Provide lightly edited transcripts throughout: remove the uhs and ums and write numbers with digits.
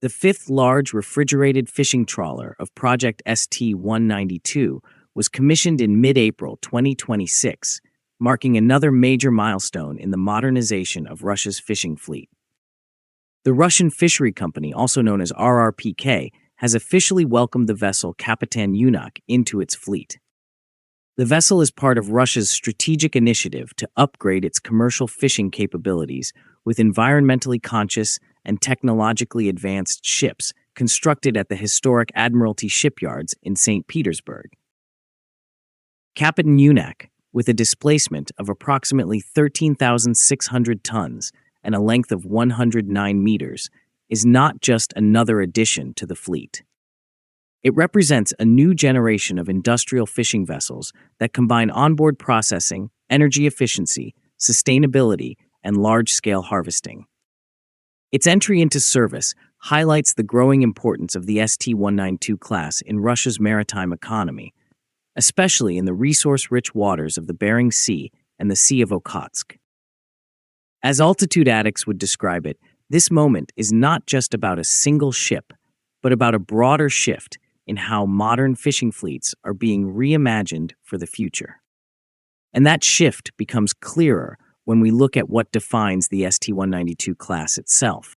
The fifth large refrigerated fishing trawler of Project ST-192 was commissioned in mid-April 2026, marking another major milestone in the modernization of Russia's fishing fleet. The Russian fishery company, also known as RRPK, has officially welcomed the vessel Kapitan Yunak into its fleet. The vessel is part of Russia's strategic initiative to upgrade its commercial fishing capabilities with environmentally conscious and technologically advanced ships constructed at the historic Admiralty Shipyards in St. Petersburg. Kapitan Yunak, with a displacement of approximately 13,600 tons and a length of 109 meters, is not just another addition to the fleet. It represents a new generation of industrial fishing vessels that combine onboard processing, energy efficiency, sustainability, and large-scale harvesting. Its entry into service highlights the growing importance of the ST-192 class in Russia's maritime economy, especially in the resource-rich waters of the Bering Sea and the Sea of Okhotsk. As Altitude Addicts would describe it, this moment is not just about a single ship, but about a broader shift in how modern fishing fleets are being reimagined for the future. And that shift becomes clearer when we look at what defines the ST-192 class itself.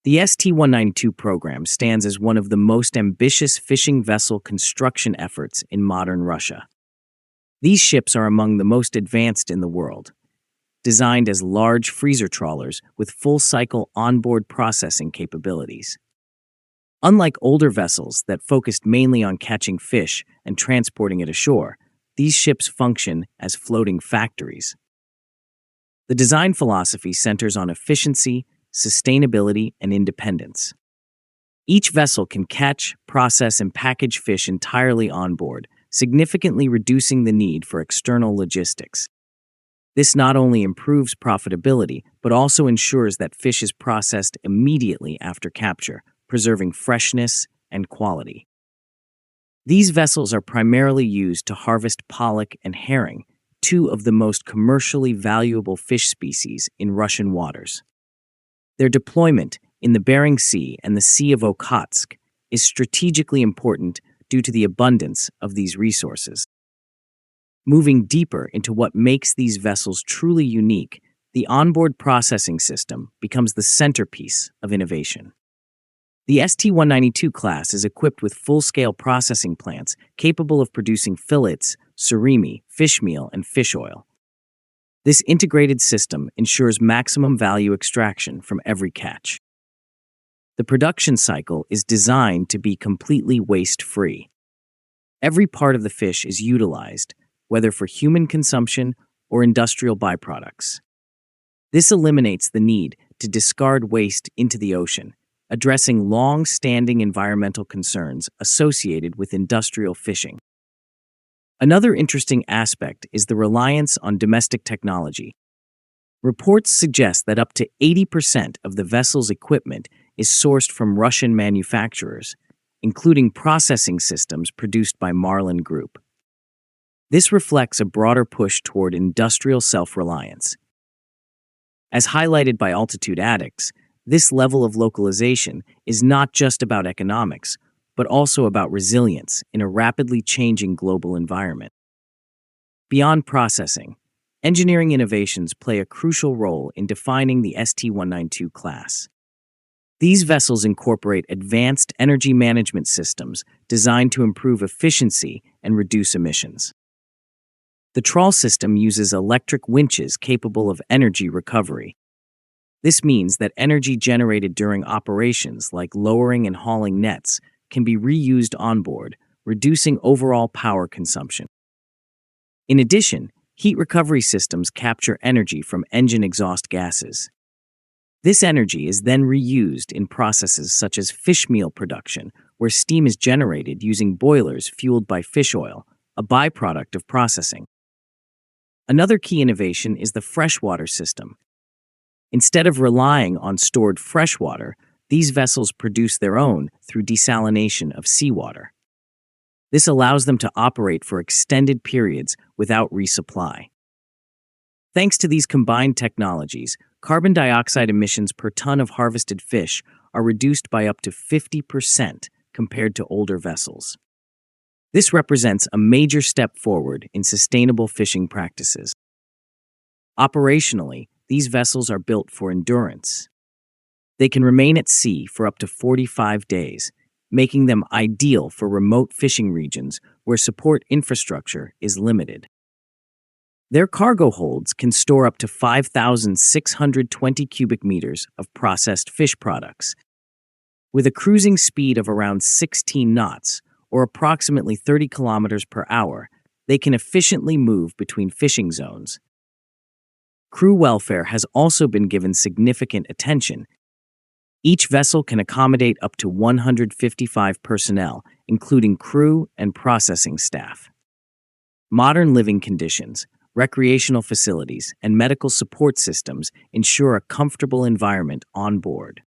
The ST-192 program stands as one of the most ambitious fishing vessel construction efforts in modern Russia. These ships are among the most advanced in the world, designed as large freezer trawlers with full-cycle onboard processing capabilities. Unlike older vessels that focused mainly on catching fish and transporting it ashore, these ships function as floating factories. The design philosophy centers on efficiency, sustainability, and independence. Each vessel can catch, process, and package fish entirely on board, significantly reducing the need for external logistics. This not only improves profitability, but also ensures that fish is processed immediately after capture, preserving freshness and quality. These vessels are primarily used to harvest pollock and herring, two of the most commercially valuable fish species in Russian waters. Their deployment in the Bering Sea and the Sea of Okhotsk is strategically important due to the abundance of these resources. Moving deeper into what makes these vessels truly unique, the onboard processing system becomes the centerpiece of innovation. The ST-192 class is equipped with full-scale processing plants capable of producing fillets, surimi, fish meal, and fish oil. This integrated system ensures maximum value extraction from every catch. The production cycle is designed to be completely waste-free. Every part of the fish is utilized, whether for human consumption or industrial byproducts. This eliminates the need to discard waste into the ocean, addressing long-standing environmental concerns associated with industrial fishing. Another interesting aspect is the reliance on domestic technology. Reports suggest that up to 80% of the vessel's equipment is sourced from Russian manufacturers, including processing systems produced by Marlin Group. This reflects a broader push toward industrial self-reliance. As highlighted by Altitude Addicts, this level of localization is not just about economics, but also about resilience in a rapidly changing global environment. Beyond processing, engineering innovations play a crucial role in defining the ST-192 class. These vessels incorporate advanced energy management systems designed to improve efficiency and reduce emissions. The trawl system uses electric winches capable of energy recovery. This means that energy generated during operations like lowering and hauling nets can be reused on board, reducing overall power consumption. In addition, heat recovery systems capture energy from engine exhaust gases. This energy is then reused in processes such as fish meal production, where steam is generated using boilers fueled by fish oil, a byproduct of processing. Another key innovation is the freshwater system. Instead of relying on stored freshwater, these vessels produce their own through desalination of seawater. This allows them to operate for extended periods without resupply. Thanks to these combined technologies, carbon dioxide emissions per ton of harvested fish are reduced by up to 50% compared to older vessels. This represents a major step forward in sustainable fishing practices. Operationally, these vessels are built for endurance. They can remain at sea for up to 45 days, making them ideal for remote fishing regions where support infrastructure is limited. Their cargo holds can store up to 5,620 cubic meters of processed fish products. With a cruising speed of around 16 knots, or approximately 30 kilometers per hour, they can efficiently move between fishing zones. Crew welfare has also been given significant attention. Each vessel can accommodate up to 155 personnel, including crew and processing staff. Modern living conditions, recreational facilities, and medical support systems ensure a comfortable environment on board.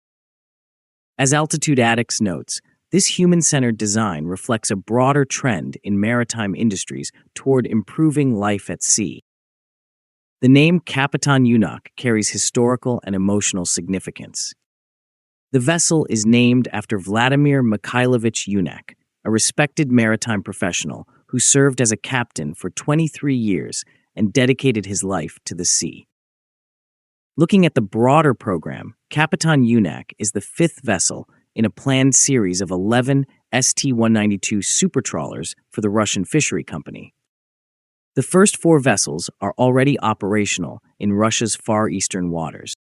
As Altitude Addicts notes, this human-centered design reflects a broader trend in maritime industries toward improving life at sea. The name Kapitan Yunak carries historical and emotional significance. The vessel is named after Vladimir Mikhailovich Yunak, a respected maritime professional who served as a captain for 23 years and dedicated his life to the sea. Looking at the broader program, Kapitan Yunak is the fifth vessel in a planned series of 11 ST-192 Supertrawlers for the Russian Fishery Company. The first 4 vessels are already operational in Russia's Far Eastern waters.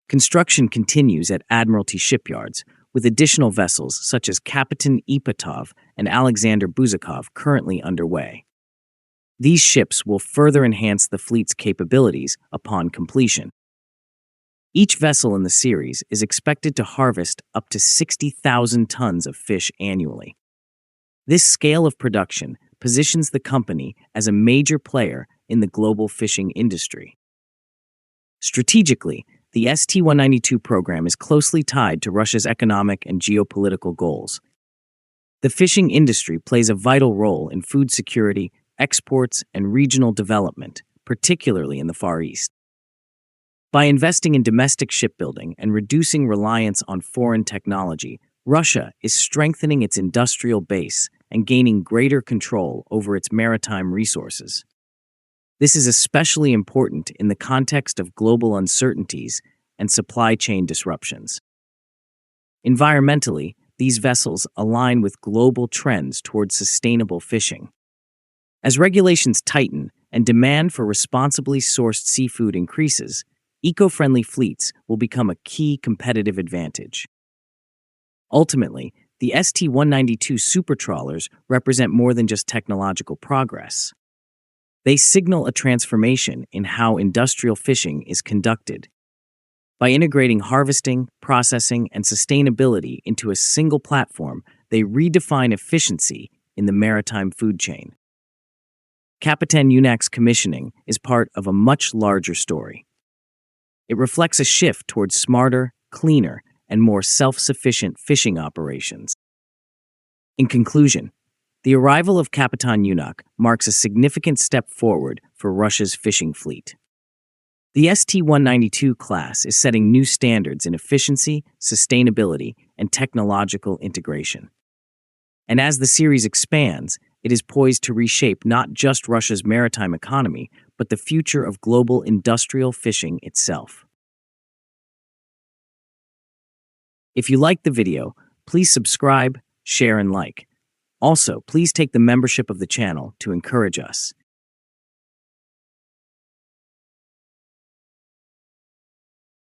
Construction continues at Admiralty Shipyards, with additional vessels such as Kapitan Ipatov and Alexander Buzakov currently underway. These ships will further enhance the fleet's capabilities upon completion. Each vessel in the series is expected to harvest up to 60,000 tons of fish annually. This scale of production positions the company as a major player in the global fishing industry. Strategically, the ST-192 program is closely tied to Russia's economic and geopolitical goals. The fishing industry plays a vital role in food security, exports, and regional development, particularly in the Far East. By investing in domestic shipbuilding and reducing reliance on foreign technology, Russia is strengthening its industrial base and gaining greater control over its maritime resources. This is especially important in the context of global uncertainties and supply chain disruptions. Environmentally, these vessels align with global trends towards sustainable fishing. As regulations tighten and demand for responsibly sourced seafood increases, eco-friendly fleets will become a key competitive advantage. Ultimately, the ST-192 Supertrawlers represent more than just technological progress. They signal a transformation in how industrial fishing is conducted. By integrating harvesting, processing, and sustainability into a single platform, they redefine efficiency in the maritime food chain. Kapitan Yunak's commissioning is part of a much larger story. It reflects a shift towards smarter, cleaner, and more self-sufficient fishing operations. In conclusion, the arrival of Kapitan Yunak marks a significant step forward for Russia's fishing fleet. The ST-192 class is setting new standards in efficiency, sustainability, and technological integration. And as the series expands, it is poised to reshape not just Russia's maritime economy, but the future of global industrial fishing itself. If you liked the video, please subscribe, share, and like. Also, please take the membership of the channel to encourage us.